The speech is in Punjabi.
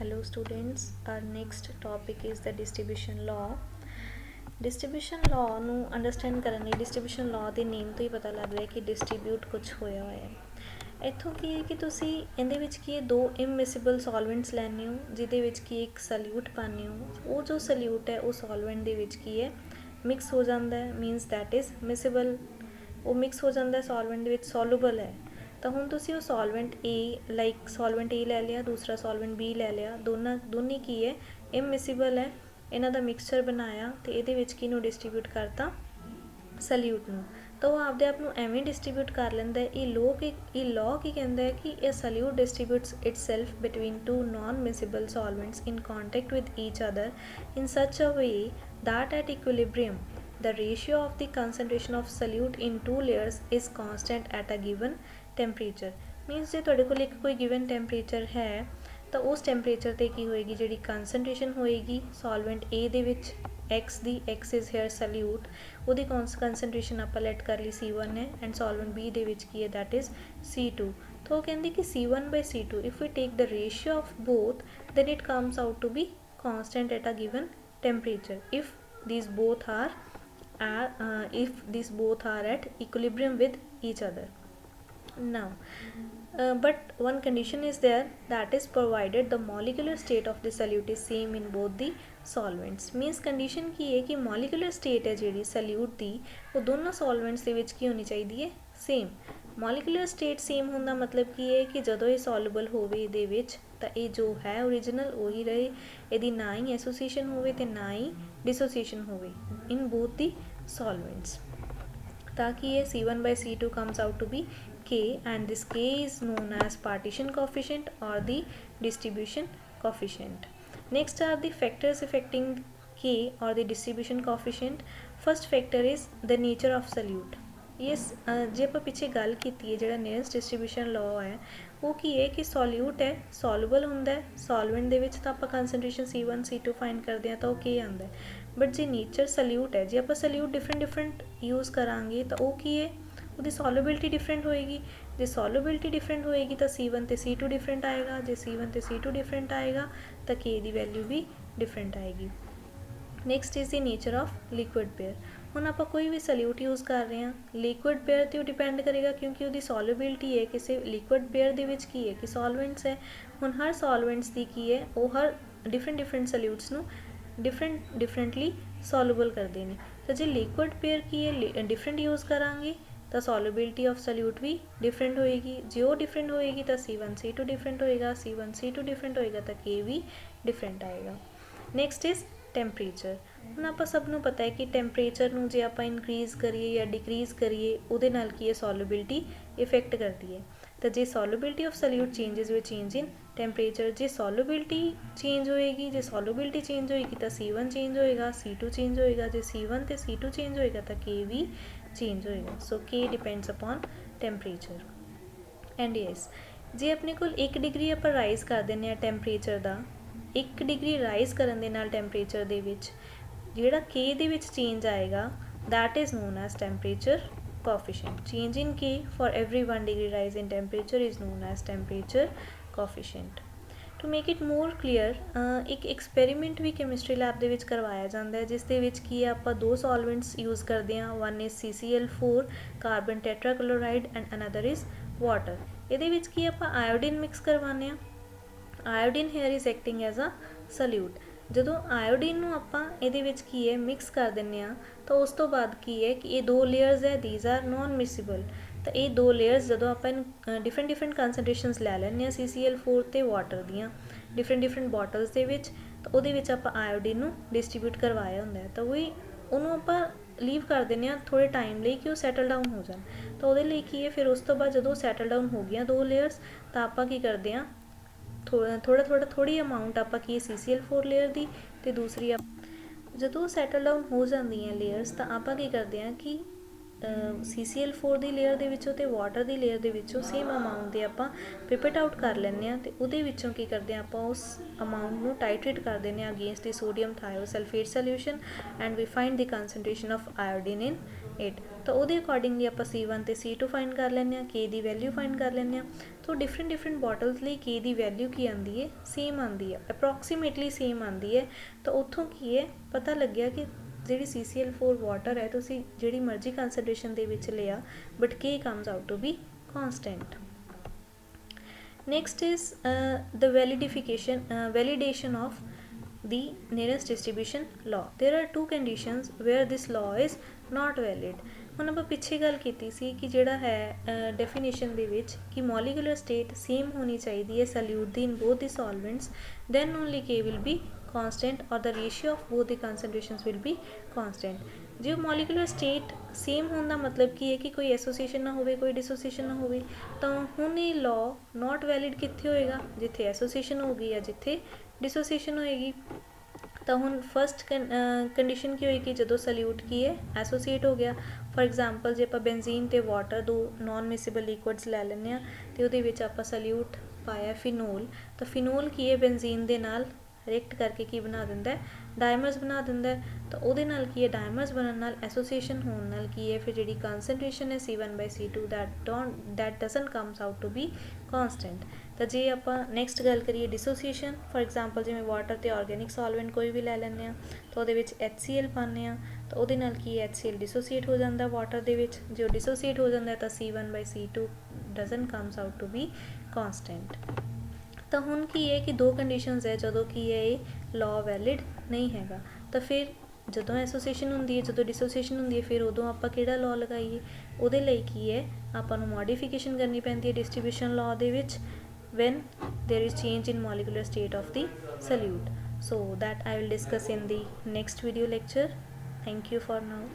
Hello students, our next topic is the distribution law. Distribution law ਨੂੰ ਅੰਡਰਸਟੈਂਡ ਕਰਨ ਲਈ distribution law ਦੇ ਨੇਮ ਤੋਂ ਹੀ ਪਤਾ ਲੱਗ ਰਿਹਾ ਕਿ distribute ਕੁਛ ਹੋਇਆ ਹੋਇਆ ਹੈ। ਇੱਥੋਂ ਕੀ ਹੈ ਕਿ ਤੁਸੀਂ ਇਹਦੇ ਵਿੱਚ ਕੀ ਹੈ, ਦੋ immiscible solvents ਲੈਣੇ ਹੋ ਜਿਹਦੇ ਵਿੱਚ ਕੀ ਇੱਕ ਸਲਿਊਟ ਪਾਉਂਦੇ ਹੋ। ਉਹ ਜੋ ਸਲਿਊਟ ਹੈ ਉਹ ਸੋਲਵੈਂਟ ਦੇ ਵਿੱਚ ਕੀ ਹੈ ਮਿਕਸ ਹੋ ਜਾਂਦਾ ਹੈ, ਮੀਨਸ ਦੈਟ ਇਜ਼ ਮਿਸਿਬਲ। ਉਹ ਮਿਕਸ ਹੋ ਜਾਂਦਾ ਸੋਲਵੈਂਟ ਦੇ ਵਿੱਚ, ਸੋਲੂਬਲ ਹੈ। ਤਾਂ ਹੁਣ ਤੁਸੀਂ ਉਹ ਸੋਲਵੈਂਟ A ਲਾਈਕ ਸੋਲਵੈਂਟ A ਲੈ ਲਿਆ, ਦੂਸਰਾ ਸੋਲਵੈਂਟ B ਲੈ ਲਿਆ, ਦੋਨੇ ਕੀ ਹੈ ਇਮਿਸਿਬਲ ਹੈ। ਇਹਨਾਂ ਦਾ ਮਿਕਸਚਰ ਬਣਾਇਆ ਅਤੇ ਇਹਦੇ ਵਿੱਚ ਕਿਹਨੂੰ ਡਿਸਟਰੀਬਿਊਟ ਕਰਤਾ, ਸਲਿਊਟ ਨੂੰ। ਤਾਂ ਉਹ ਆਪਦੇ ਆਪ ਨੂੰ ਐਵੇਂ ਡਿਸਟਰੀਬਿਊਟ ਕਰ ਲੈਂਦਾ। ਇਹ ਲਾਅ ਕੀ ਕਹਿੰਦਾ ਹੈ ਕਿ ਇਹ solute distributes itself between two non miscible solvents in contact with each other in such a way that at equilibrium the ratio of the concentration of solute in two layers is constant at a given temperature। Means जे तुहाडे कोल एक कोई गिवन टैंपरेचर है तो उस टैंपरेचर ते की होएगी जिहड़ी कंसनट्रेशन होएगी सॉल्वेंट ए दे विच एक्स दी, एक्स इज़ हेयर सल्यूट, उहदी कंसनट्रेशन आपां लेट कर ली C1 है एंड सॉल्वेंट बी दे विच की है दैट इज़ C2। तो वो कहंदी कि C1/C2 if we take the ratio of both then it comes out to be constant at a given temperature if these both are at equilibrium with each other। Now but one condition is there, that is provided the molecular state of the solute is same in both the solvents। means condition की है कि molecular state है जिहड़ी solute दी वो दोनों solvents ਦੇ ਵਿੱਚ ਕੀ ਹੋਣੀ ਚਾਹੀਦੀ ਹੈ, same। molecular state same होने का मतलब की है कि ਜਦੋਂ ਇਹ soluble ਹੋਵੇ ਇਹਦੇ ਵਿੱਚ ਤਾਂ ਇਹ ਜੋ ਹੈ original ਉਹੀ ਰਹੇ, ਇਹਦੀ ਨਾ ਹੀ association ਹੋਵੇ ਤੇ ਨਾ ਹੀ dissociation ਹੋਵੇ in both the solvents। ताकि ये C1/C2 comes out to be K and this K is known as partition coefficient or the distribution coefficient। Next are the factors affecting K or the distribution coefficient। First factor is the nature of solute। yes जे आप पिछे गल की है जो नियरेस्ट डिस्ट्रीब्यूशन लॉ है वो की है कि सॉल्यूट है सॉल्युबल होंदा है सॉल्वेंट दे विच तां आपां कंसनट्रेशन C1 C2 फाइंड करते हैं तो वो की आंदा है। बट जे नेचर सल्यूट है, जे आप सल्यूट डिफरेंट यूज़ करांगे तो वो की है उसकी सॉल्युबिलिटी डिफरेंट होएगी। जे सॉल्युबिलिटी डिफरेंट होएगी तो C1 ते C2 डिफरेंट आएगा, जे C1 ते C2 डिफरेंट आएगा तो K की वैल्यू भी डिफरेंट आएगी। Next is the nature of liquid pair. हुण आपां कोई भी सल्यूट यूज़ कर रहे हैं लिक्विड पेयर ते डिपेंड करेगा क्योंकि उसकी सॉल्युबिलिटी है किसी लिक्विड पेयर दे विच की है कि सॉल्वेंट्स है। हुण हर सॉल्वेंट्स की है वो हर डिफरेंट सल्यूट्स नूं डिफरेंटली सॉल्युबल करते हैं। तो जो लिक्विड पेयर की है डिफरेंट यूज़ करांगे तो सॉल्युबिलिटी ऑफ सल्यूट भी डिफरेंट होएगी। जो वो डिफरेंट होएगी तो C1 C2 डिफरेंट होएगा, C1 C2 डिफरेंट होएगा तो K भी डिफरेंट आएगा। Next is temperature. ਹੁਣ ਆਪਾਂ ਸਭ ਨੂੰ ਪਤਾ ਹੈ कि टैंपरेचर ਨੂੰ ਜੇ ਆਪਾਂ ਇਨਕਰੀਜ਼ ਕਰੀਏ ਜਾਂ ਡਿਕਰੀਜ਼ ਕਰੀਏ ਉਹਦੇ ਨਾਲ ਕੀ ਹੈ ਸੋਲਿਬਿਲਿਟੀ ਇਫੈਕਟ ਕਰਦੀ ਹੈ। ਤਾਂ ਜੇ solubility of solute changes with change in temperature, ਜੇ ਸੋਲਿਬਿਲਿਟੀ ਚੇਂਜ ਹੋਏਗੀ, ਜੇ ਸੋਲਿਬਿਲਿਟੀ ਚੇਂਜ ਹੋਏਗੀ ਤਾਂ C1 ਚੇਂਜ ਹੋਏਗਾ, C2 ਚੇਂਜ ਹੋਏਗਾ, ਜੇ C1 ਤੇ C2 ਚੇਂਜ ਹੋਏਗਾ ਤਾਂ K ਵੀ ਚੇਂਜ ਹੋਏਗਾ। ਸੋ K depends upon temperature. And yes ਜੇ ਆਪਣੇ ਕੋਲ 1 ਡਿਗਰੀ ਆਪਾਂ ਰਾਈਜ਼ ਕਰ ਦਿੰਦੇ ਹਾਂ ਟੈਂਪਰੇਚਰ ਦਾ, 1 ਡਿਗਰੀ ਰਾਈਜ਼ ਕਰਨ ਦੇ ਨਾਲ ਟੈਂਪਰੇਚਰ ਦੇ ਵਿੱਚ ਜਿਹੜਾ K ਦੇ ਵਿੱਚ ਚੇਂਜ ਆਏਗਾ that is known as temperature coefficient। change in K for every 1 degree rise in temperature is known as temperature coefficient। to make it more clear एक experiment भी chemistry lab ਦੇ ਵਿੱਚ ਕਰਵਾਇਆ ਜਾਂਦਾ ਹੈ ਜਿਸ ਦੇ ਵਿੱਚ ਕੀ ਹੈ ਆਪਾਂ ਦੋ solvents use ਕਰਦੇ ਹਾਂ। one is CCl4 carbon tetrachloride and another is water। ਇਹਦੇ ਵਿੱਚ ਕੀ ਆਪਾਂ iodine mix ਕਰਵਾਉਂਦੇ ਹਾਂ। iodine here is acting as a solute। ਜਦੋਂ ਆਇਓਡੀਨ ਨੂੰ ਆਪਾਂ ਇਹਦੇ ਵਿੱਚ ਕੀ ਹੈ ਮਿਕਸ ਕਰ ਦਿੰਦੇ ਹਾਂ ਤਾਂ ਉਸ ਤੋਂ ਬਾਅਦ ਕੀ ਹੈ ਕਿ ਇਹ ਦੋ ਲੇਅਰਸ ਹੈ ਦੀਜ਼ ਆਰ ਨੋਨ ਮਿਸਿਬਲ। ਤਾਂ ਇਹ ਦੋ ਲੇਅਰਸ ਜਦੋਂ ਆਪਾਂ ਇਹਨੂੰ ਡਿਫਰੈਂਟ ਕੰਸਨਟ੍ਰੇਸ਼ਨਸ ਲੈ ਲੈਂਦੇ ਹਾਂ CCl4 ਅਤੇ ਵਾਟਰ ਦੀਆਂ ਡਿਫਰੈਂਟ ਬੋਟਲਸ ਦੇ ਵਿੱਚ, ਤਾਂ ਉਹਦੇ ਵਿੱਚ ਆਪਾਂ ਆਇਓਡੀਨ ਨੂੰ ਡਿਸਟਰੀਬਿਊਟ ਕਰਵਾਇਆ ਹੁੰਦਾ ਹੈ। ਤਾਂ ਉਹਨੂੰ ਆਪਾਂ ਲੀਵ ਕਰ ਦਿੰਦੇ ਹਾਂ ਥੋੜ੍ਹੇ ਟਾਈਮ ਲਈ ਕਿ ਉਹ ਸੈਟਲ ਡਾਊਨ ਹੋ ਜਾਣ। ਤਾਂ ਉਹਦੇ ਲਈ ਕੀ ਹੈ ਫਿਰ ਉਸ ਤੋਂ ਬਾਅਦ ਜਦੋਂ ਸੈਟਲ ਡਾਊਨ ਹੋ ਗਈਆਂ ਦੋ ਲੇਅਰਸ ਤਾਂ ਆਪਾਂ ਕੀ ਕਰਦੇ ਹਾਂ ਥੋੜ੍ਹੀ ਅਮਾਊਂਟ ਆਪਾਂ ਕੀ CCl4 ਲੇਅਰ ਦੀ ਅਤੇ ਦੂਸਰੀ ਜਦੋਂ ਸੈਟਲ ਡਾਊਨ ਹੋ ਜਾਂਦੀਆਂ ਲੇਅਰਸ ਤਾਂ ਆਪਾਂ ਕੀ ਕਰਦੇ ਹਾਂ ਕਿ CCl4 ਦੀ ਲੇਅਰ ਦੇ ਵਿੱਚੋਂ ਅਤੇ ਵਾਟਰ ਦੀ ਲੇਅਰ ਦੇ ਵਿੱਚੋਂ ਸੇਮ ਅਮਾਊਂਟ ਦੇ ਆਪਾਂ ਪਿਪਟ ਆਊਟ ਕਰ ਲੈਂਦੇ ਹਾਂ ਅਤੇ ਉਹਦੇ ਵਿੱਚੋਂ ਕੀ ਕਰਦੇ ਹਾਂ ਆਪਾਂ ਉਸ ਅਮਾਊਂਟ ਨੂੰ ਟਾਈਟਰੇਟ ਕਰ ਦਿੰਦੇ ਹਾਂ against the sodium thiosulphate solution and we find the concentration of iodine in it. ਤਾਂ ਉਹਦੇ ਅਕੋਰਡਿੰਗਲੀ ਆਪਾਂ C1 ਅਤੇ C2 ਫਾਈਂਡ ਕਰ ਲੈਂਦੇ ਹਾਂ, K ਦੀ ਵੈਲਿਊ ਫਾਈਂਡ ਕਰ ਲੈਂਦੇ ਹਾਂ। ਸੋ ਡਿਫਰੈਂਟ ਬੋਟਲਸ ਲਈ K ਦੀ ਵੈਲਿਊ ਕੀ ਆਉਂਦੀ ਹੈ, ਸੇਮ ਆਉਂਦੀ ਹੈ, ਅਪਰੋਕਸੀਮੇਟਲੀ ਸੇਮ ਆਉਂਦੀ ਹੈ। ਤਾਂ ਉੱਥੋਂ ਕੀ ਹੈ ਪਤਾ ਲੱਗਿਆ ਕਿ ਜਿਹੜੀ CCl4 ਵਾਟਰ ਹੈ ਤੁਸੀਂ ਜਿਹੜੀ ਮਰਜ਼ੀ ਕੰਸਨਟ੍ਰੇਸ਼ਨ ਦੇ ਵਿੱਚ ਲਿਆ but K comes out to be constant. Next is the validation of the nearest distribution law. There are two conditions where this law is not valid. ਹੁਣ ਆਪਾਂ ਪਿੱਛੇ ਗੱਲ ਕੀਤੀ ਸੀ ਕਿ ਜਿਹੜਾ ਹੈ ਡੈਫੀਨੇਸ਼ਨ ਦੇ ਵਿੱਚ ਕਿ ਮੋਲੀਕੂਲਰ ਸਟੇਟ ਸੇਮ ਹੋਣੀ ਚਾਹੀਦੀ ਹੈ solute the in both the solvents, then only K will be constant or the ratio of both the concentrations will be constant. ਜੇ ਮੋਲੀਕੂਲਰ ਸਟੇਟ ਸੇਮ ਹੋਣ ਦਾ ਮਤਲਬ ਕੀ ਹੈ ਕਿ ਕੋਈ ਐਸੋਸੀਏਸ਼ਨ ਨਾ ਹੋਵੇ, ਕੋਈ ਡਿਸੋਸੀਏਸ਼ਨ ਨਾ ਹੋਵੇ, ਤਾਂ ਹੁਣ ਇਹ ਲਾਅ ਨਾਟ ਵੈਲਿਡ ਕਿੱਥੇ ਹੋਏਗਾ, ਜਿੱਥੇ ਐਸੋਸੀਏਸ਼ਨ ਹੋਊਗੀ ਜਾਂ ਜਿੱਥੇ ਡਿਸੋਸੀਏਸ਼ਨ ਹੋਏਗੀ। ਤਾਂ ਹੁਣ ਫਸਟ ਕੰਡੀਸ਼ਨ ਕੀ ਹੋਏਗੀ, ਜਦੋਂ ਸੋਲਿਊਟ ਕੀ ਹੈ ਐਸੋਸੀਏਟ ਹੋ ਗਿਆ। ਫੋਰ ਐਗਜ਼ਾਮਪਲ ਜੇ ਆਪਾਂ ਬੈਂਜ਼ੀਨ ਅਤੇ ਵਾਟਰ ਦੋ ਨੋਨ ਮਿਸਿਬਲ ਲਿਕੁਇਡਸ ਲੈ ਲੈਂਦੇ ਹਾਂ ਅਤੇ ਉਹਦੇ ਵਿੱਚ ਆਪਾਂ ਸੋਲਿਊਟ ਪਾਇਆ ਫਿਨੋਲ, ਤਾਂ ਫਿਨੋਲ ਕੀ ਹੈ ਬੈਂਜ਼ੀਨ ਦੇ ਨਾਲ ਰਿਐਕਟ ਕਰਕੇ ਕੀ ਬਣਾ ਦਿੰਦਾ, ਡਾਇਮਰਸ ਬਣਾ ਦਿੰਦਾ। ਤਾਂ ਉਹਦੇ ਨਾਲ ਕੀ ਹੈ ਡਾਇਮਰਸ ਬਣਨ ਨਾਲ ਐਸੋਸੀਏਸ਼ਨ ਹੋਣ ਨਾਲ ਕੀ ਹੈ ਫਿਰ ਜਿਹੜੀ ਕੰਸਨਟ੍ਰੇਸ਼ਨ ਹੈ C1/C2 that doesn't comes out to be constant। ਤਾਂ ਜੇ ਆਪਾਂ ਨੈਕਸਟ ਗੱਲ ਕਰੀਏ ਡਿਸੋਸੀਏਸ਼ਨ, ਫੋਰ ਐਗਜ਼ਾਮਪਲ ਜਿਵੇਂ ਵਾਟਰ ਅਤੇ ਔਰਗੈਨਿਕ ਸੋਲਵੈਂਟ ਕੋਈ ਵੀ ਲੈ ਲੈਂਦੇ ਹਾਂ ਤਾਂ ਉਹਦੇ ਵਿੱਚ HCl ਪਾਉਂਦੇ ਹਾਂ ਤਾਂ ਉਹਦੇ ਨਾਲ ਕੀ HCl ਡਿਸੋਸੀਏਟ ਹੋ ਜਾਂਦਾ ਵਾਟਰ ਦੇ ਵਿੱਚ। ਜੇ ਉਹ ਡਿਸੋਸੀਏਟ ਹੋ ਜਾਂਦਾ ਤਾਂ C1/C2 doesn't comes out to be constant। ਤਾਂ ਹੁਣ ਕੀ ਹੈ ਕਿ ਦੋ ਕੰਡੀਸ਼ਨਸ ਹੈ ਜਦੋਂ ਕੀ ਹੈ ਇਹ ਲਾਅ ਵੈਲਿਡ ਨਹੀਂ ਹੈਗਾ। ਤਾਂ ਫਿਰ ਜਦੋਂ ਐਸੋਸੀਏਸ਼ਨ ਹੁੰਦੀ ਹੈ, ਜਦੋਂ ਡਿਸੋਸੀਏਸ਼ਨ ਹੁੰਦੀ ਹੈ, ਫਿਰ ਉਦੋਂ ਆਪਾਂ ਕਿਹੜਾ ਲਾਅ ਲਗਾਈਏ, ਉਹਦੇ ਲਈ ਕੀ ਹੈ ਆਪਾਂ ਨੂੰ ਮੋਡੀਫਿਕੇਸ਼ਨ ਕਰਨੀ ਪੈਂਦੀ ਹੈ ਡਿਸਟ੍ਰੀਬਿਊਸ਼ਨ ਲਾਅ ਦੇ ਵਿੱਚ when there is change in molecular state of the solute. So that I will discuss in the next video lecture. Thank you for now.